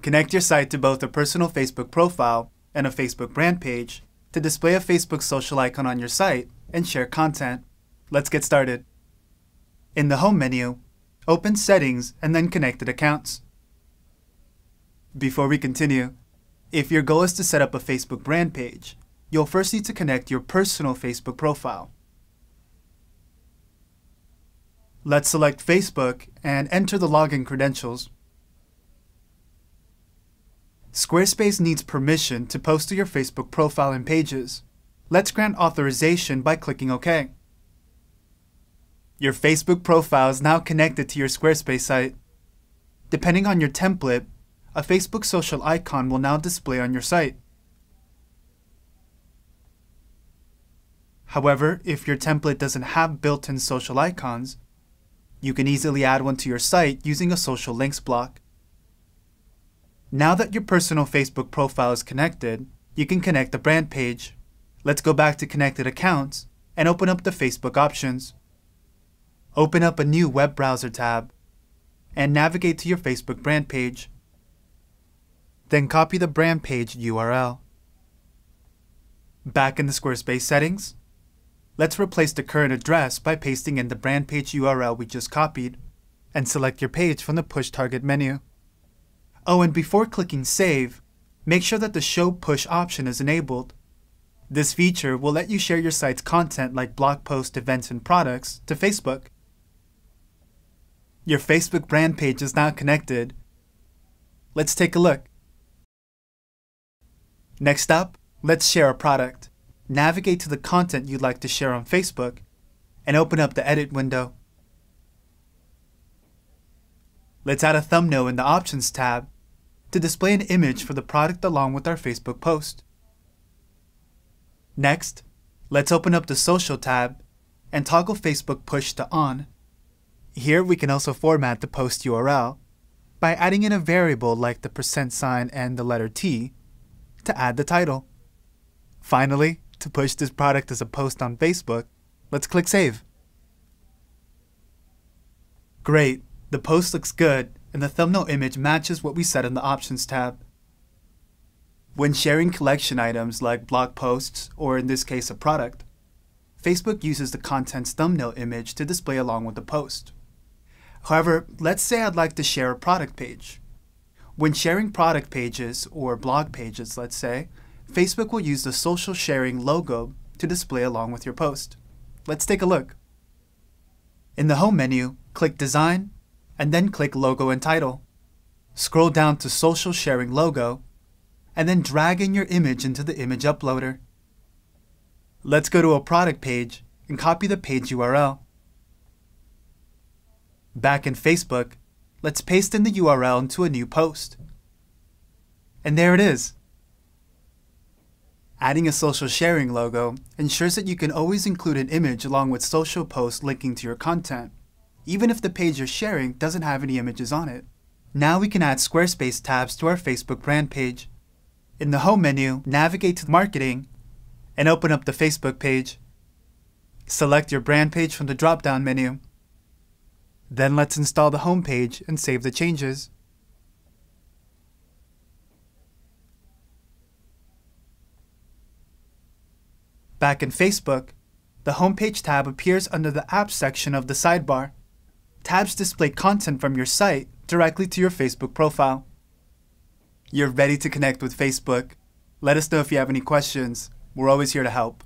Connect your site to both a personal Facebook profile and a Facebook brand page to display a Facebook social icon on your site and share content. Let's get started. In the Home menu, open Settings and then Connected Accounts. Before we continue, if your goal is to set up a Facebook brand page, you'll first need to connect your personal Facebook profile. Let's select Facebook and enter the login credentials. Squarespace needs permission to post to your Facebook profile and pages. Let's grant authorization by clicking OK. Your Facebook profile is now connected to your Squarespace site. Depending on your template, a Facebook social icon will now display on your site. However, if your template doesn't have built-in social icons, you can easily add one to your site using a social links block. Now that your personal Facebook profile is connected, you can connect the brand page. Let's go back to Connected Accounts and open up the Facebook options. Open up a new web browser tab and navigate to your Facebook brand page. Then copy the brand page URL. Back in the Squarespace settings, let's replace the current address by pasting in the brand page URL we just copied and select your page from the Push Target menu. Oh, and before clicking Save, make sure that the Show Push option is enabled. This feature will let you share your site's content like blog posts, events, and products to Facebook. Your Facebook brand page is now connected. Let's take a look. Next up, let's share a product. Navigate to the content you'd like to share on Facebook and open up the Edit window. Let's add a thumbnail in the Options tab to display an image for the product along with our Facebook post. Next, let's open up the Social tab and toggle Facebook Push to On. Here we can also format the post URL by adding in a variable like the %sign and the letter T to add the title. Finally, to push this product as a post on Facebook, let's click Save. Great, the post looks good and the thumbnail image matches what we set in the Options tab. When sharing collection items like blog posts, or in this case a product, Facebook uses the content's thumbnail image to display along with the post. However, let's say I'd like to share a product page. When sharing product pages, or blog pages let's say, Facebook will use the social sharing logo to display along with your post. Let's take a look. In the Home menu, click Design, and then click Logo and Title. Scroll down to Social Sharing Logo, and then drag in your image into the image uploader. Let's go to a product page and copy the page URL. Back in Facebook, let's paste in the URL into a new post. And there it is. Adding a social sharing logo ensures that you can always include an image along with social posts linking to your content, even if the page you're sharing doesn't have any images on it. Now we can add Squarespace tabs to our Facebook brand page. In the Home menu, navigate to Marketing and open up the Facebook page. Select your brand page from the drop-down menu. Then let's install the home page and save the changes. Back in Facebook, the Homepage tab appears under the Apps section of the sidebar. Tabs display content from your site directly to your Facebook profile. You're ready to connect with Facebook. Let us know if you have any questions. We're always here to help.